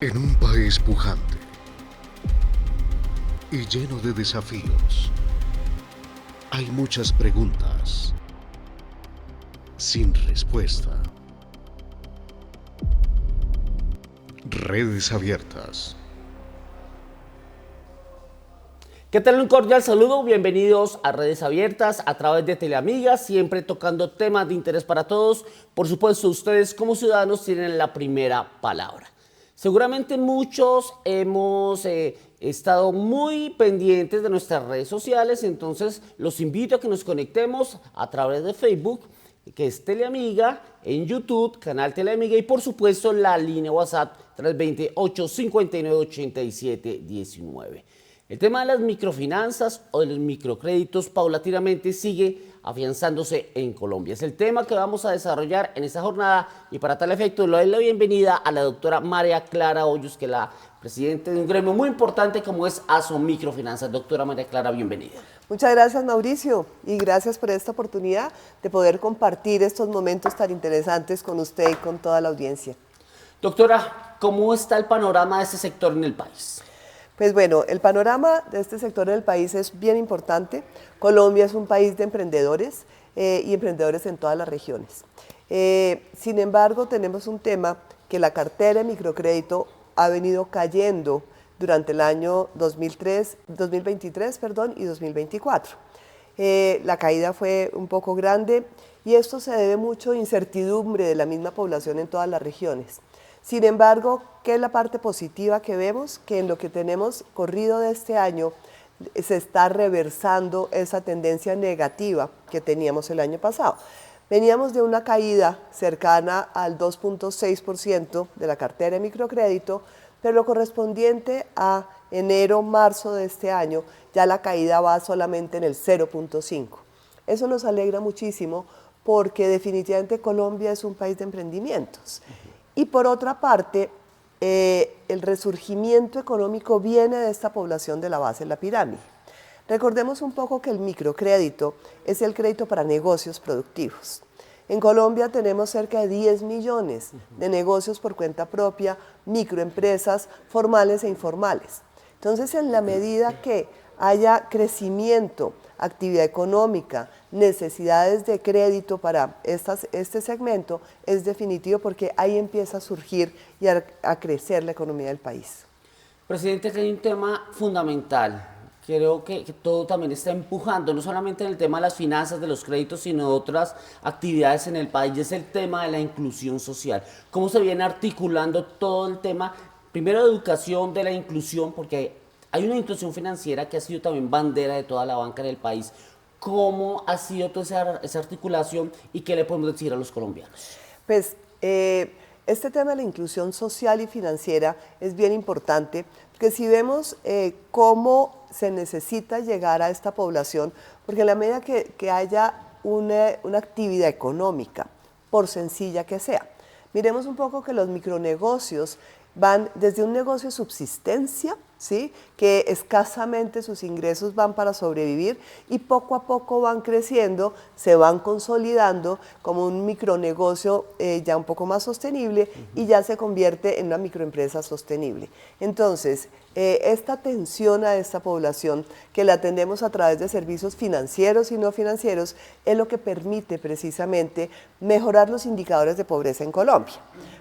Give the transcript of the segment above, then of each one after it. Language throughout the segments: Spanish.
En un país pujante y lleno de desafíos, hay muchas preguntas sin respuesta. Redes abiertas. ¿Qué tal? Un cordial saludo, bienvenidos a Redes Abiertas a través de Teleamiga, siempre tocando temas de interés para todos. Por supuesto, ustedes como ciudadanos tienen la primera palabra. Seguramente muchos hemos estado muy pendientes de nuestras redes sociales, entonces los invito a que nos conectemos a través de Facebook, que es Teleamiga, en YouTube, canal Teleamiga y por supuesto la línea WhatsApp 320-859-8719. El tema de las microfinanzas o de los microcréditos paulatinamente sigue afianzándose en Colombia. Es el tema que vamos a desarrollar en esta jornada y para tal efecto le doy la bienvenida a la doctora María Clara Hoyos, que es la presidenta de un gremio muy importante como es ASO Microfinanzas. Doctora María Clara, bienvenida. Muchas gracias, Mauricio, y gracias por esta oportunidad de poder compartir estos momentos tan interesantes con usted y con toda la audiencia. Doctora, ¿cómo está el panorama de este sector en el país? Pues bueno, el panorama de este sector del país es bien importante. Colombia es un país de emprendedores y emprendedores en todas las regiones. Sin embargo, tenemos un tema que la cartera de microcrédito ha venido cayendo durante el año 2023 y 2024. La caída fue un poco grande y esto se debe mucho a incertidumbre de la misma población en todas las regiones. Sin embargo, ¿qué es la parte positiva que vemos? Que en lo que tenemos corrido de este año se está reversando esa tendencia negativa que teníamos el año pasado. Veníamos de una caída cercana al 2.6% de la cartera de microcrédito, pero lo correspondiente a enero, marzo de este año, ya la caída va solamente en el 0.5%. Eso nos alegra muchísimo porque definitivamente Colombia es un país de emprendimientos. Y por otra parte, el resurgimiento económico viene de esta población de la base de la pirámide. Recordemos un poco que el microcrédito es el crédito para negocios productivos. En Colombia tenemos cerca de 10 millones de negocios por cuenta propia, microempresas formales e informales. Entonces, en la medida que haya crecimiento, actividad económica, necesidades de crédito para este segmento, es definitivo porque ahí empieza a surgir y a crecer la economía del país. Presidente, que hay un tema fundamental. Creo que todo también está empujando, no solamente en el tema de las finanzas, de los créditos, sino otras actividades en el país, y es el tema de la inclusión social. ¿Cómo se viene articulando todo el tema, primero de educación, de la inclusión, porque hay una inclusión financiera que ha sido también bandera de toda la banca en el país? ¿Cómo ha sido toda esa articulación y qué le podemos decir a los colombianos? Pues este tema de la inclusión social y financiera es bien importante, porque si vemos cómo se necesita llegar a esta población, porque en la medida que haya una actividad económica, por sencilla que sea, miremos un poco que los micronegocios van desde un negocio de subsistencia, ¿sí?, que escasamente sus ingresos van para sobrevivir y poco a poco van creciendo, se van consolidando como un micronegocio ya un poco más sostenible y ya se convierte en una microempresa sostenible. Entonces, esta atención a esta población que la atendemos a través de servicios financieros y no financieros es lo que permite precisamente mejorar los indicadores de pobreza en Colombia.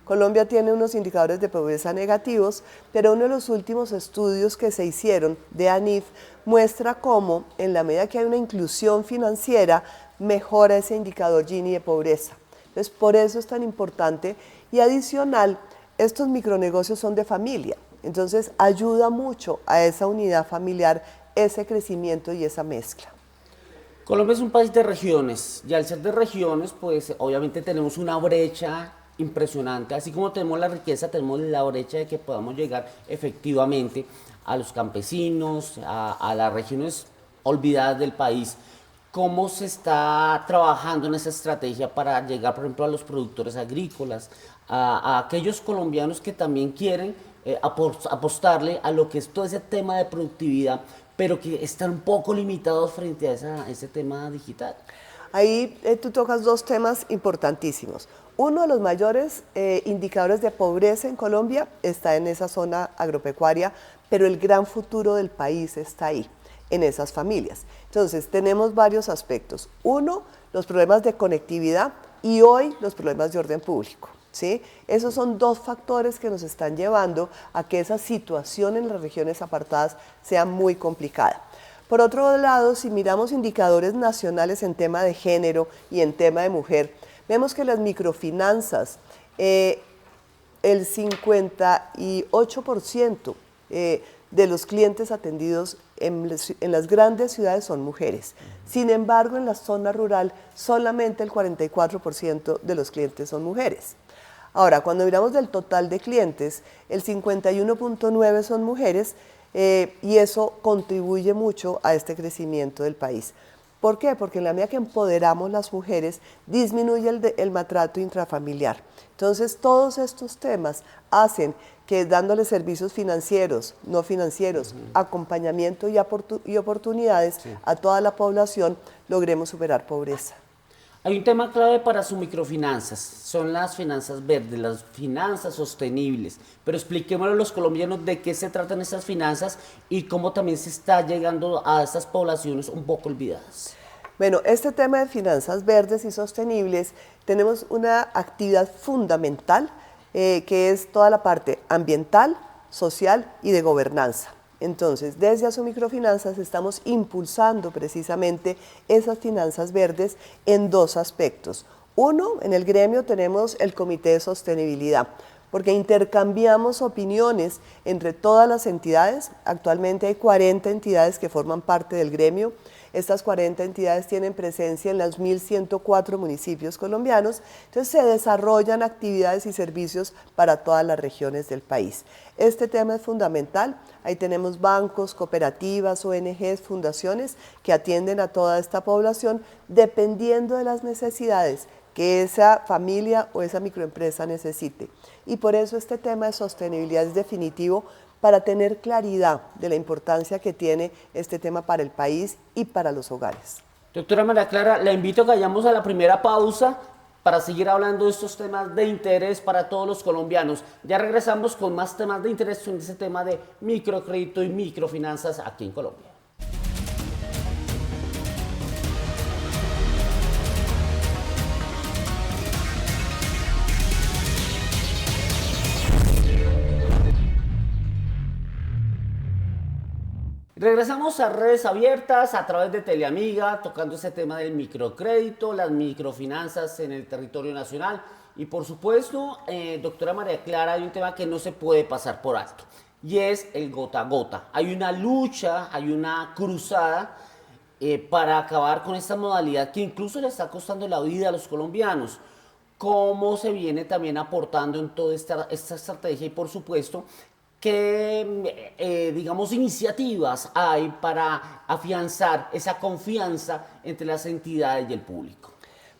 Colombia tiene unos indicadores de pobreza negativos, pero uno de los últimos estudios que se hicieron de ANIF muestra cómo en la medida que hay una inclusión financiera mejora ese indicador Gini de pobreza. Entonces, por eso es tan importante y adicional, estos micronegocios son de familia. Entonces, ayuda mucho a esa unidad familiar, ese crecimiento y esa mezcla. Colombia es un país de regiones y al ser de regiones, pues obviamente tenemos una brecha impresionante. Así como tenemos la riqueza, tenemos la brecha de que podamos llegar efectivamente a los campesinos, a las regiones olvidadas del país. ¿Cómo se está trabajando en esa estrategia para llegar, por ejemplo, a los productores agrícolas, a aquellos colombianos que también quieren apostarle a lo que es todo ese tema de productividad, pero que están un poco limitados frente a ese tema digital? Ahí tú tocas dos temas importantísimos. Uno de los mayores indicadores de pobreza en Colombia está en esa zona agropecuaria, pero el gran futuro del país está ahí, en esas familias. Entonces, tenemos varios aspectos. Uno, los problemas de conectividad y hoy los problemas de orden público. ¿Sí? Esos son dos factores que nos están llevando a que esa situación en las regiones apartadas sea muy complicada. Por otro lado, si miramos indicadores nacionales en tema de género y en tema de mujer, vemos que las microfinanzas, el 58% de los clientes atendidos en las grandes ciudades son mujeres. Sin embargo, en la zona rural, solamente el 44% de los clientes son mujeres. Ahora, cuando miramos del total de clientes, el 51.9% son mujeres y eso contribuye mucho a este crecimiento del país. ¿Por qué? Porque en la medida que empoderamos las mujeres, disminuye el maltrato intrafamiliar. Entonces, todos estos temas hacen que dándoles servicios financieros, no financieros, acompañamiento y oportunidades a toda la población, logremos superar pobreza. Hay un tema clave para sus microfinanzas, son las finanzas verdes, las finanzas sostenibles. Pero expliquémosle a los colombianos de qué se tratan estas finanzas y cómo también se está llegando a estas poblaciones un poco olvidadas. Bueno, este tema de finanzas verdes y sostenibles, tenemos una actividad fundamental que es toda la parte ambiental, social y de gobernanza. Entonces, desde Asomicrofinanzas estamos impulsando precisamente esas finanzas verdes en dos aspectos. Uno, en el gremio tenemos el Comité de Sostenibilidad, porque intercambiamos opiniones entre todas las entidades. Actualmente hay 40 entidades que forman parte del gremio. Estas 40 entidades tienen presencia en los 1.104 municipios colombianos, entonces se desarrollan actividades y servicios para todas las regiones del país. Este tema es fundamental, ahí tenemos bancos, cooperativas, ONGs, fundaciones que atienden a toda esta población dependiendo de las necesidades que esa familia o esa microempresa necesite. Y por eso este tema de sostenibilidad es definitivo para tener claridad de la importancia que tiene este tema para el país y para los hogares. Doctora María Clara, la invito a que vayamos a la primera pausa para seguir hablando de estos temas de interés para todos los colombianos. Ya regresamos con más temas de interés en ese tema de microcrédito y microfinanzas aquí en Colombia. Regresamos a Redes Abiertas a través de Teleamiga, tocando ese tema del microcrédito, las microfinanzas en el territorio nacional. Y por supuesto, doctora María Clara, hay un tema que no se puede pasar por alto, y es el gota a gota. Hay una lucha, hay una cruzada para acabar con esta modalidad que incluso le está costando la vida a los colombianos. Cómo se viene también aportando en toda esta estrategia y por supuesto, ¿qué, digamos, iniciativas hay para afianzar esa confianza entre las entidades y el público?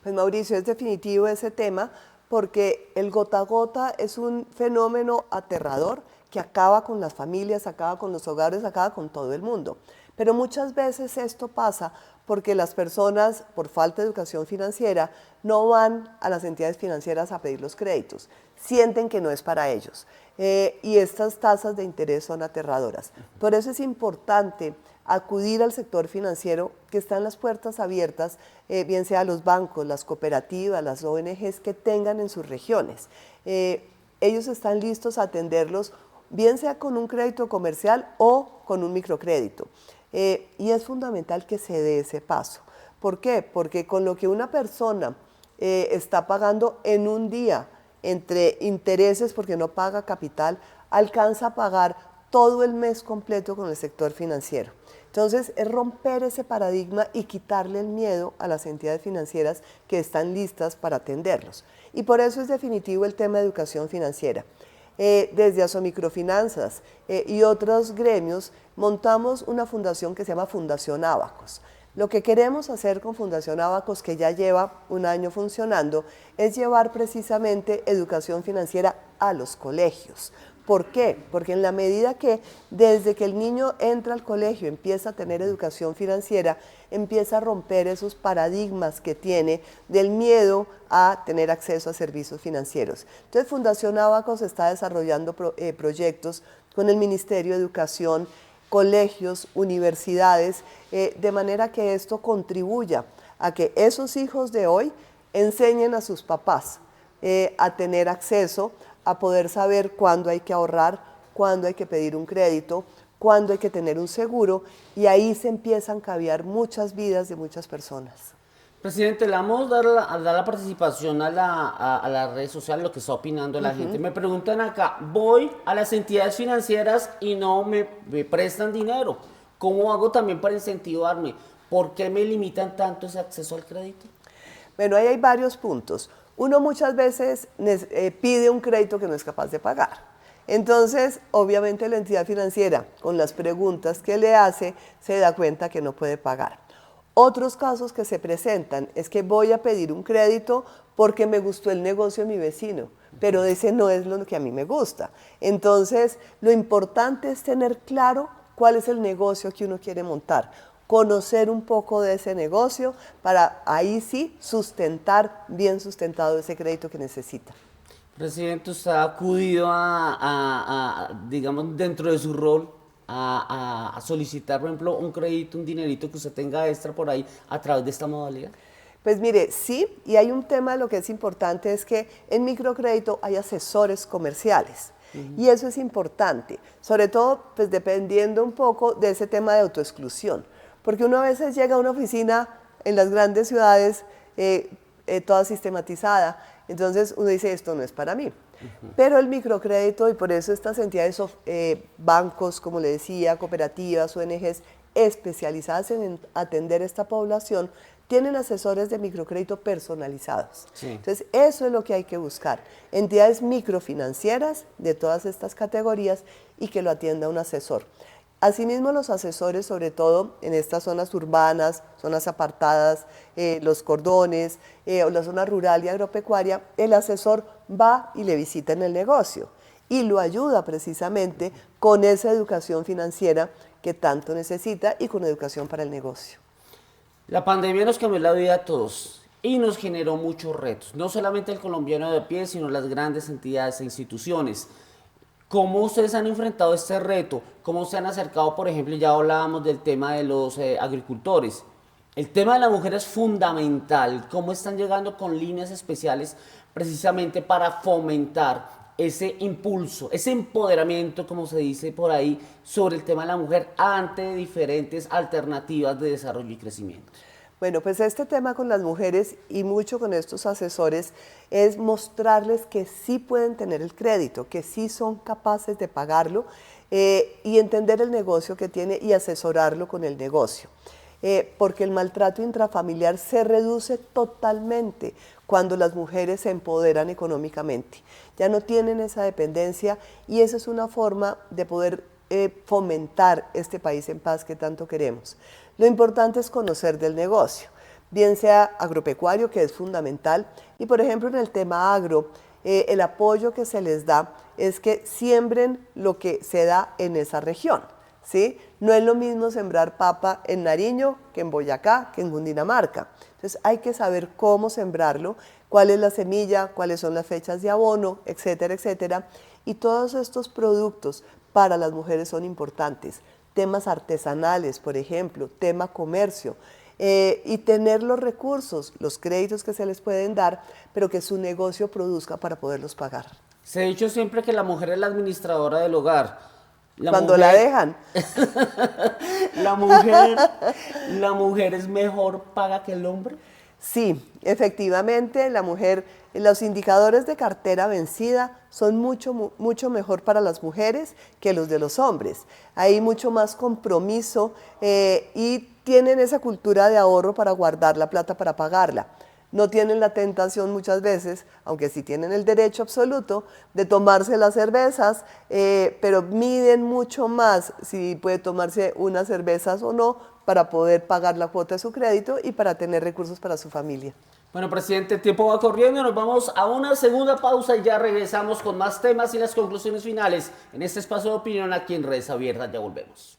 Pues Mauricio, es definitivo ese tema porque el gota a gota es un fenómeno aterrador que acaba con las familias, acaba con los hogares, acaba con todo el mundo. Pero muchas veces esto pasa porque las personas, por falta de educación financiera, no van a las entidades financieras a pedir los créditos, sienten que no es para ellos. Y estas tasas de interés son aterradoras. Por eso es importante acudir al sector financiero que están las puertas abiertas, bien sea los bancos, las cooperativas, las ONGs que tengan en sus regiones. Ellos están listos a atenderlos, bien sea con un crédito comercial o con un microcrédito. Y es fundamental que se dé ese paso. ¿Por qué? Porque con lo que una persona está pagando en un día, entre intereses porque no paga capital, alcanza a pagar todo el mes completo con el sector financiero. Entonces, es romper ese paradigma y quitarle el miedo a las entidades financieras que están listas para atenderlos. Y por eso es definitivo el tema de educación financiera. Desde Asomicrofinanzas y otros gremios, montamos una fundación que se llama Fundación Abacos. Lo que queremos hacer con Fundación Abacos, que ya lleva un año funcionando, es llevar precisamente educación financiera a los colegios. ¿Por qué? Porque en la medida que desde que el niño entra al colegio empieza a tener educación financiera, empieza a romper esos paradigmas que tiene del miedo a tener acceso a servicios financieros. Entonces Fundación Abacos está desarrollando proyectos con el Ministerio de Educación, colegios, universidades, de manera que esto contribuya a que esos hijos de hoy enseñen a sus papás a tener acceso, a poder saber cuándo hay que ahorrar, cuándo hay que pedir un crédito, cuándo hay que tener un seguro, y ahí se empiezan a cambiar muchas vidas de muchas personas. Presidente, le vamos a dar la participación a las redes sociales, lo que está opinando la gente. Me preguntan acá, voy a las entidades financieras y no me prestan dinero. ¿Cómo hago también para incentivarme? ¿Por qué me limitan tanto ese acceso al crédito? Bueno, ahí hay varios puntos. Uno muchas veces pide un crédito que no es capaz de pagar. Entonces, obviamente la entidad financiera, con las preguntas que le hace, se da cuenta que no puede pagar. Otros casos que se presentan es que voy a pedir un crédito porque me gustó el negocio de mi vecino, pero ese no es lo que a mí me gusta. Entonces, lo importante es tener claro cuál es el negocio que uno quiere montar, conocer un poco de ese negocio para ahí sí sustentar, bien sustentado ese crédito que necesita. Presidente, usted ha acudido digamos, dentro de su rol, a solicitar, por ejemplo, un crédito, un dinerito que usted tenga extra por ahí a través de esta modalidad. Pues mire, sí, y hay un tema, lo que es importante es que en microcrédito hay asesores comerciales. Y eso es importante, sobre todo pues dependiendo un poco de ese tema de autoexclusión, porque uno a veces llega a una oficina en las grandes ciudades toda sistematizada, entonces uno dice esto no es para mí. Pero el microcrédito, y por eso estas entidades, bancos, como le decía, cooperativas, ONGs, especializadas en atender esta población, tienen asesores de microcrédito personalizados. Sí. Entonces, eso es lo que hay que buscar. Entidades microfinancieras de todas estas categorías y que lo atienda un asesor. Asimismo, los asesores, sobre todo en estas zonas urbanas, zonas apartadas, los cordones, o la zona rural y agropecuaria, el asesor va y le visita en el negocio y lo ayuda precisamente con esa educación financiera que tanto necesita y con educación para el negocio. La pandemia nos cambió la vida a todos y nos generó muchos retos, no solamente el colombiano de a pie, sino las grandes entidades e instituciones. ¿Cómo ustedes han enfrentado este reto? ¿Cómo se han acercado, por ejemplo, ya hablábamos del tema de los agricultores? El tema de la mujer es fundamental. ¿Cómo están llegando con líneas especiales precisamente para fomentar ese impulso, ese empoderamiento, como se dice por ahí, sobre el tema de la mujer ante diferentes alternativas de desarrollo y crecimiento? Bueno, pues este tema con las mujeres y mucho con estos asesores es mostrarles que sí pueden tener el crédito, que sí son capaces de pagarlo y entender el negocio que tiene y asesorarlo con el negocio. Porque el maltrato intrafamiliar se reduce totalmente cuando las mujeres se empoderan económicamente. Ya no tienen esa dependencia y esa es una forma de poder fomentar este país en paz que tanto queremos. Lo importante es conocer del negocio, bien sea agropecuario, que es fundamental, y por ejemplo en el tema agro, el apoyo que se les da es que siembren lo que se da en esa región, ¿sí? No es lo mismo sembrar papa en Nariño que en Boyacá, que en Cundinamarca. Entonces hay que saber cómo sembrarlo, cuál es la semilla, cuáles son las fechas de abono, etcétera, etcétera. Y todos estos productos para las mujeres son importantes. Temas artesanales, por ejemplo, tema comercio, y tener los recursos, los créditos que se les pueden dar, pero que su negocio produzca para poderlos pagar. Se ha dicho siempre que la mujer es la administradora del hogar. Cuando la dejan. ¿La mujer es mejor paga que el hombre? Sí, efectivamente, la mujer, los indicadores de cartera vencida son mucho mejor para las mujeres que los de los hombres. Hay mucho más compromiso y tienen esa cultura de ahorro para guardar la plata para pagarla. No tienen la tentación muchas veces, aunque sí tienen el derecho absoluto, de tomarse las cervezas, pero miden mucho más si puede tomarse unas cervezas o no para poder pagar la cuota de su crédito y para tener recursos para su familia. Bueno, presidente, el tiempo va corriendo, nos vamos a una segunda pausa y ya regresamos con más temas y las conclusiones finales en este espacio de opinión aquí en Redes Abiertas. Ya volvemos.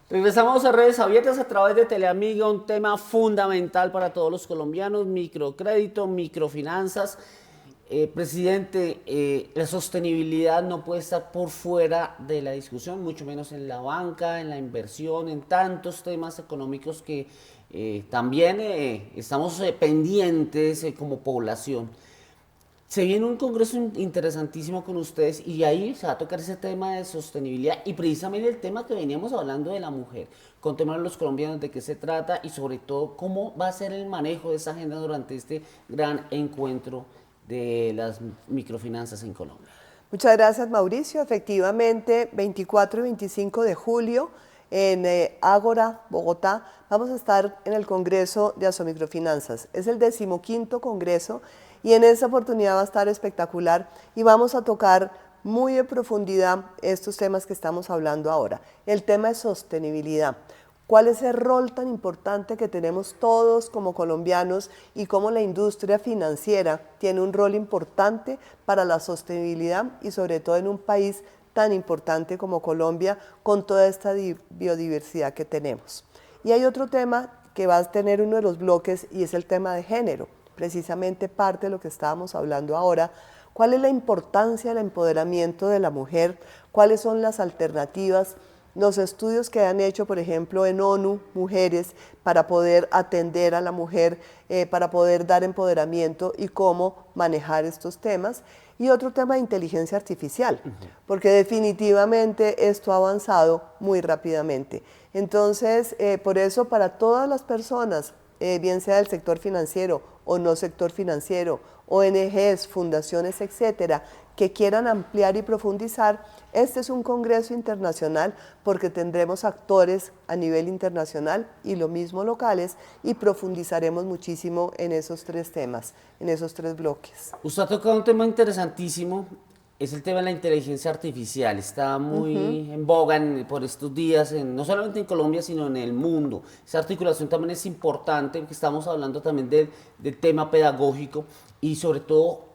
Regresamos a Redes Abiertas a través de Teleamiga, un tema fundamental para todos los colombianos, microcrédito, microfinanzas. Presidente, la sostenibilidad no puede estar por fuera de la discusión, mucho menos en la banca, en la inversión, en tantos temas económicos que también estamos pendientes como población. Se viene un congreso interesantísimo con ustedes y ahí se va a tocar ese tema de sostenibilidad y precisamente el tema que veníamos hablando de la mujer. Contémosle a los colombianos de qué se trata y sobre todo cómo va a ser el manejo de esa agenda durante este gran encuentro de las microfinanzas en Colombia. Muchas gracias, Mauricio. Efectivamente, 24 y 25 de julio en Ágora, Bogotá, vamos a estar en el Congreso de Asomicrofinanzas. Es el 15º Congreso y en esta oportunidad va a estar espectacular y vamos a tocar muy en profundidad estos temas que estamos hablando ahora. El tema de sostenibilidad. ¿Cuál es el rol tan importante que tenemos todos como colombianos y cómo la industria financiera tiene un rol importante para la sostenibilidad y sobre todo en un país tan importante como Colombia con toda esta biodiversidad que tenemos? Y hay otro tema que va a tener uno de los bloques y es el tema de género, precisamente parte de lo que estábamos hablando ahora. ¿Cuál es la importancia del empoderamiento de la mujer? ¿Cuáles son las alternativas? Los estudios que han hecho, por ejemplo, en ONU, mujeres, para poder atender a la mujer, para poder dar empoderamiento y cómo manejar estos temas. Y otro tema de inteligencia artificial, porque definitivamente esto ha avanzado muy rápidamente. Entonces, por eso para todas las personas, bien sea del sector financiero o no sector financiero, ONGs, fundaciones, etcétera, que quieran ampliar y profundizar, este es un congreso internacional porque tendremos actores a nivel internacional y lo mismo locales y profundizaremos muchísimo en esos tres temas, en esos tres bloques. Usted ha tocado un tema interesantísimo, es el tema de la inteligencia artificial. Está muy en boga por estos días, no solamente en Colombia, sino en el mundo. Esa articulación también es importante, porque estamos hablando también del tema pedagógico y sobre todo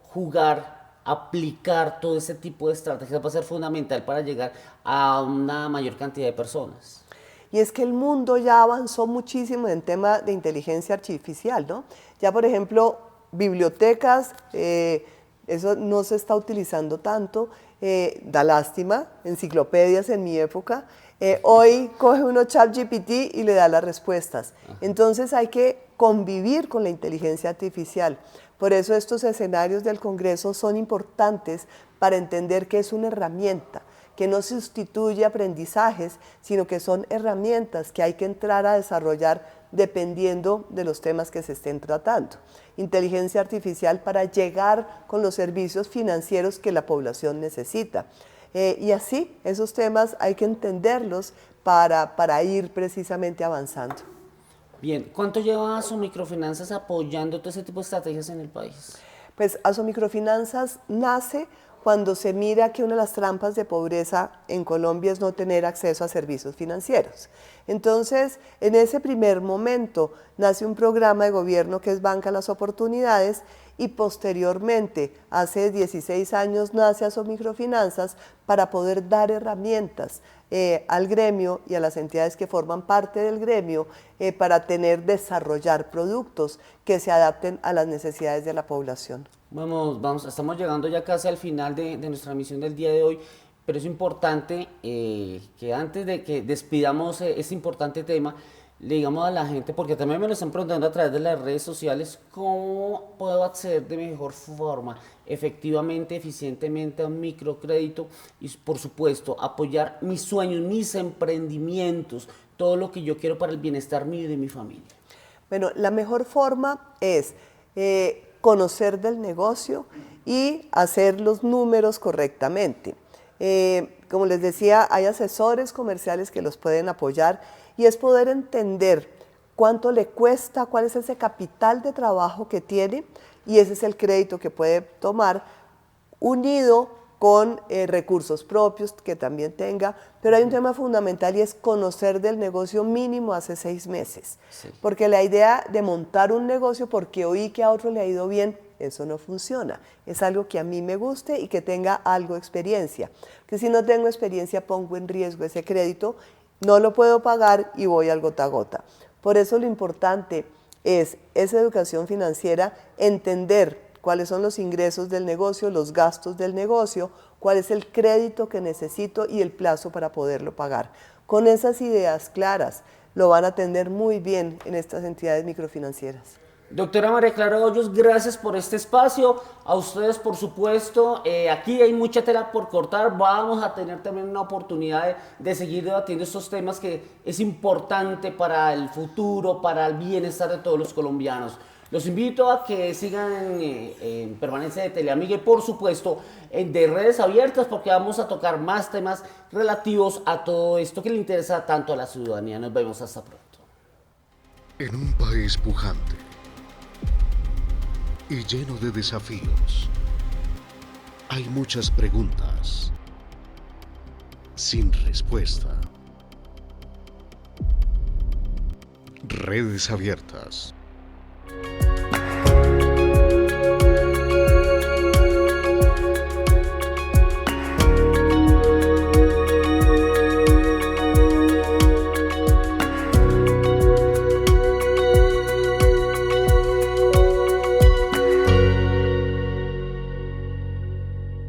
aplicar todo ese tipo de estrategias va a ser fundamental para llegar a una mayor cantidad de personas. Y es que el mundo ya avanzó muchísimo en tema de inteligencia artificial, ¿no? Ya, por ejemplo, bibliotecas, eso no se está utilizando tanto, da lástima, enciclopedias en mi época, hoy coge uno ChatGPT y le da las respuestas. Entonces hay que convivir con la inteligencia artificial. Por eso estos escenarios del Congreso son importantes para entender que es una herramienta, que no sustituye aprendizajes, sino que son herramientas que hay que entrar a desarrollar dependiendo de los temas que se estén tratando. Inteligencia artificial para llegar con los servicios financieros que la población necesita. Y así, esos temas hay que entenderlos para ir precisamente avanzando. Bien, ¿cuánto lleva Asomicrofinanzas apoyando todo ese tipo de estrategias en el país? Pues Asomicrofinanzas nace cuando se mira que una de las trampas de pobreza en Colombia es no tener acceso a servicios financieros. Entonces, en ese primer momento nace un programa de gobierno que es Banca Las Oportunidades y posteriormente, hace 16 años, nace Asomicrofinanzas para poder dar herramientas al gremio y a las entidades que forman parte del gremio para desarrollar productos que se adapten a las necesidades de la población. Estamos llegando ya casi al final de nuestra emisión del día de hoy, pero es importante que antes de que despidamos este importante tema, le digamos a la gente, porque también me lo están preguntando a través de las redes sociales, ¿cómo puedo acceder de mejor forma, efectivamente, eficientemente a un microcrédito? Y por supuesto, apoyar mis sueños, mis emprendimientos, todo lo que yo quiero para el bienestar mío y de mi familia. Bueno, la mejor forma es conocer del negocio y hacer los números correctamente. Como les decía, hay asesores comerciales que los pueden apoyar y es poder entender cuánto le cuesta, cuál es ese capital de trabajo que tiene y ese es el crédito que puede tomar unido con recursos propios que también tenga, pero hay un tema fundamental y es conocer del negocio mínimo hace 6 meses, Sí. porque la idea de montar un negocio porque oí que a otro le ha ido bien, eso no funciona, es algo que a mí me guste y que tenga algo de experiencia, que si no tengo experiencia pongo en riesgo ese crédito, no lo puedo pagar y voy al gota a gota. Por eso lo importante es esa educación financiera, entender cuáles son los ingresos del negocio, los gastos del negocio, cuál es el crédito que necesito y el plazo para poderlo pagar. Con esas ideas claras lo van a atender muy bien en estas entidades microfinancieras. Doctora María Clara Hoyos, gracias por este espacio. A ustedes, por supuesto, aquí hay mucha tela por cortar. Vamos a tener también una oportunidad de seguir debatiendo estos temas que es importante para el futuro, para el bienestar de todos los colombianos. Los invito a que sigan en permanencia de Teleamiga y, por supuesto, de redes abiertas, porque vamos a tocar más temas relativos a todo esto que le interesa tanto a la ciudadanía. Nos vemos hasta pronto. En un país pujante y lleno de desafíos, hay muchas preguntas sin respuesta. Redes abiertas.